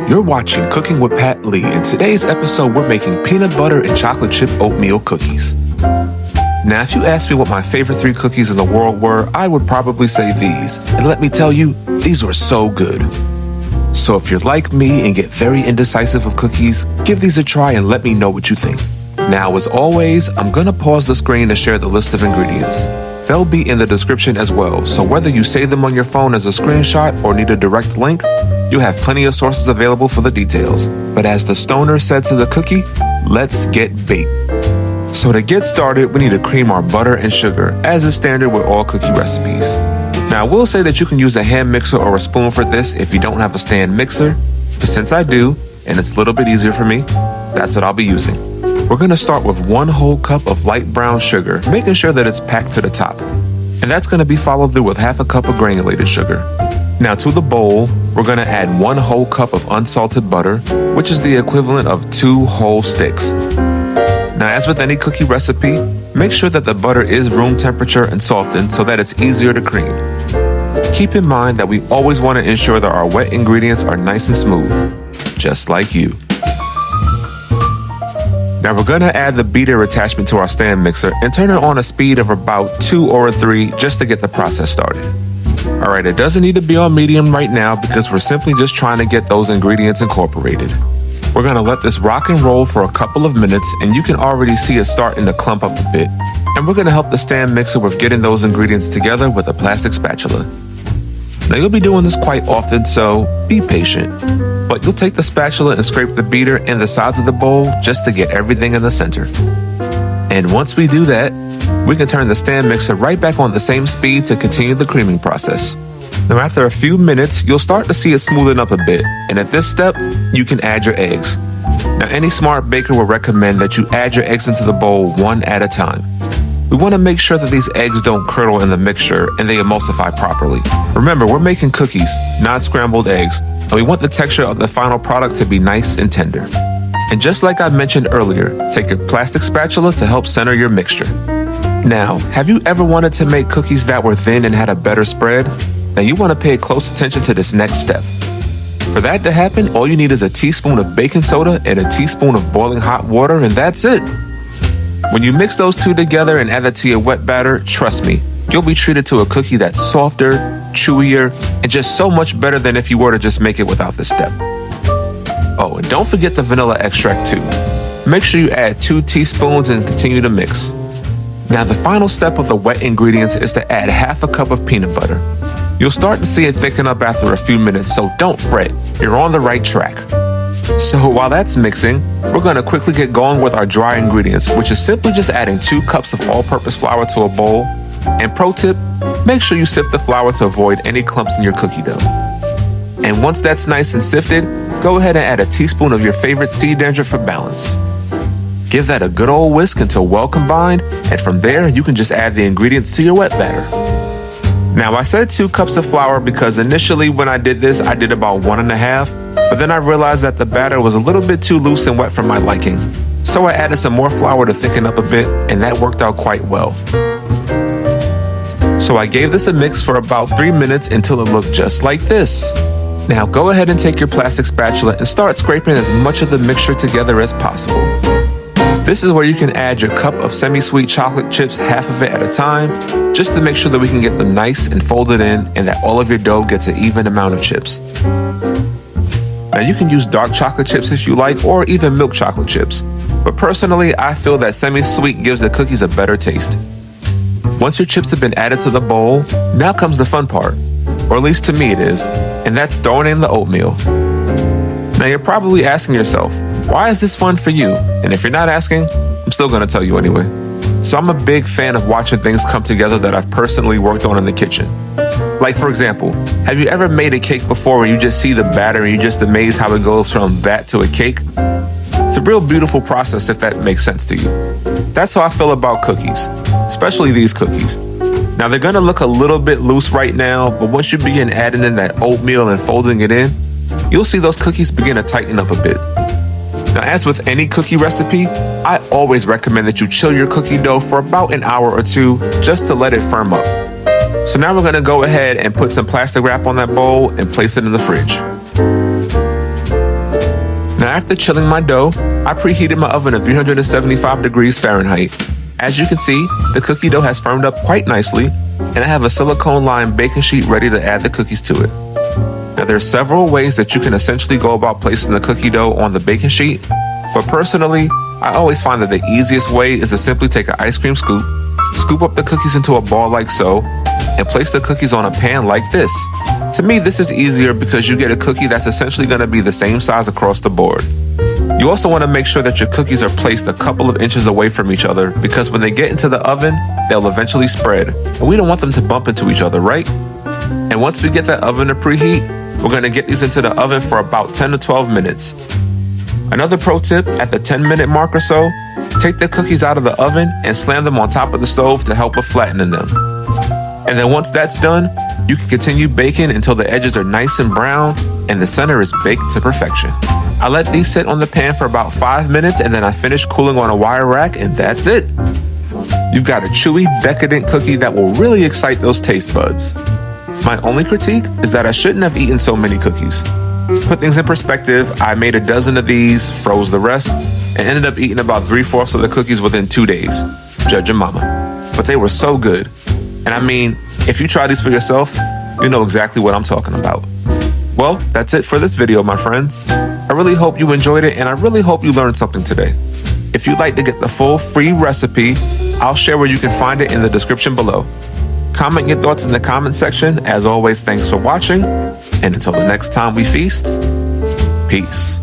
You're watching Cooking with Pat Lee. In today's episode, we're making peanut butter and chocolate chip oatmeal cookies. Now, if you asked me what my favorite 3 cookies in the world were, I would probably say these. And let me tell you, these were so good. So if you're like me and get very indecisive of cookies, give these a try and let me know what you think. Now, as always, I'm gonna pause the screen to share the list of ingredients. They'll be in the description as well, so whether you save them on your phone as a screenshot or need a direct link, you have plenty of sources available for the details. But as the stoner said to the cookie, let's get baked. So to get started, we need to cream our butter and sugar, as is standard with all cookie recipes. Now, I will say that you can use a hand mixer or a spoon for this if you don't have a stand mixer, but since I do, and it's a little bit easier for me, that's what I'll be using. We're going to start with 1 whole cup of light brown sugar, making sure that it's packed to the top. And that's going to be followed through with 1/2 cup of granulated sugar. Now to the bowl, we're going to add 1 whole cup of unsalted butter, which is the equivalent of 2 whole sticks. Now, as with any cookie recipe, make sure that the butter is room temperature and softened so that it's easier to cream. Keep in mind that we always want to ensure that our wet ingredients are nice and smooth, just like you. Now we're going to add the beater attachment to our stand mixer and turn it on a speed of about 2 or 3 just to get the process started. Alright, it doesn't need to be on medium right now because we're simply just trying to get those ingredients incorporated. We're going to let this rock and roll for a couple of minutes and you can already see it starting to clump up a bit. And we're going to help the stand mixer with getting those ingredients together with a plastic spatula. Now you'll be doing this quite often, so be patient. But you'll take the spatula and scrape the beater and the sides of the bowl just to get everything in the center. And once we do that, we can turn the stand mixer right back on the same speed to continue the creaming process. Now after a few minutes, you'll start to see it smoothing up a bit. And at this step, you can add your eggs. Now any smart baker will recommend that you add your eggs into the bowl 1 at a time. We want to make sure that these eggs don't curdle in the mixture and they emulsify properly. Remember, we're making cookies, not scrambled eggs, and we want the texture of the final product to be nice and tender. And just like I mentioned earlier, take your plastic spatula to help center your mixture. Now, have you ever wanted to make cookies that were thin and had a better spread? Then you want to pay close attention to this next step. For that to happen, all you need is a teaspoon of baking soda and a teaspoon of boiling hot water, and that's it. When you mix those 2 together and add that to your wet batter, trust me, you'll be treated to a cookie that's softer, chewier, and just so much better than if you were to just make it without this step. Oh, and don't forget the vanilla extract too. Make sure you add 2 teaspoons and continue to mix. Now the final step of the wet ingredients is to add 1/2 cup of peanut butter. You'll start to see it thicken up after a few minutes, so don't fret, you're on the right track. So while that's mixing, we're going to quickly get going with our dry ingredients, which is simply just adding 2 cups of all-purpose flour to a bowl. And pro tip, make sure you sift the flour to avoid any clumps in your cookie dough. And once that's nice and sifted, go ahead and add a teaspoon of your favorite seed danger for balance. Give that a good old whisk until well combined, and from there you can just add the ingredients to your wet batter. Now I said 2 cups of flour because initially when I did this, I did about 1 1/2, but then I realized that the batter was a little bit too loose and wet for my liking. So I added some more flour to thicken up a bit, and that worked out quite well. So I gave this a mix for about 3 minutes until it looked just like this. Now go ahead and take your plastic spatula and start scraping as much of the mixture together as possible. This is where you can add your cup of semi-sweet chocolate chips, 1/2 of it at a time, just to make sure that we can get them nice and folded in and that all of your dough gets an even amount of chips. Now you can use dark chocolate chips if you like, or even milk chocolate chips. But personally, I feel that semi-sweet gives the cookies a better taste. Once your chips have been added to the bowl, now comes the fun part, or at least to me it is, and that's throwing in the oatmeal. Now you're probably asking yourself, why is this fun for you? And if you're not asking, I'm still going to tell you anyway. So I'm a big fan of watching things come together that I've personally worked on in the kitchen. Like for example, have you ever made a cake before where you just see the batter and you're just amazed how it goes from that to a cake? It's a real beautiful process if that makes sense to you. That's how I feel about cookies, especially these cookies. Now they're going to look a little bit loose right now, but once you begin adding in that oatmeal and folding it in, you'll see those cookies begin to tighten up a bit. Now, as with any cookie recipe, I always recommend that you chill your cookie dough for about an hour or 2 just to let it firm up. So now we're going to go ahead and put some plastic wrap on that bowl and place it in the fridge. Now after chilling my dough, I preheated my oven to 375 degrees Fahrenheit. As you can see, the cookie dough has firmed up quite nicely, and I have a silicone-lined baking sheet ready to add the cookies to it. Now there are several ways that you can essentially go about placing the cookie dough on the baking sheet, but personally, I always find that the easiest way is to simply take an ice cream scoop, scoop up the cookies into a ball like so, and place the cookies on a pan like this. To me, this is easier because you get a cookie that's essentially going to be the same size across the board. You also want to make sure that your cookies are placed a couple of inches away from each other because when they get into the oven, they'll eventually spread. And we don't want them to bump into each other, right? And once we get that oven to preheat, we're going to get these into the oven for about 10 to 12 minutes. Another pro tip, at the 10-minute mark or so, take the cookies out of the oven and slam them on top of the stove to help with flattening them. And then once that's done, you can continue baking until the edges are nice and brown and the center is baked to perfection. I let these sit on the pan for about 5 minutes and then I finish cooling on a wire rack and that's it. You've got a chewy, decadent cookie that will really excite those taste buds. My only critique is that I shouldn't have eaten so many cookies. To put things in perspective, I made a dozen of these, froze the rest, and ended up eating about 3/4 of the cookies within 2 days. Judge your mama. But they were so good. And I mean, if you try these for yourself, you know exactly what I'm talking about. Well, that's it for this video, my friends. I really hope you enjoyed it and I really hope you learned something today. If you'd like to get the full free recipe, I'll share where you can find it in the description below. Comment your thoughts in the comment section. As always, thanks for watching. And until the next time we feast, peace.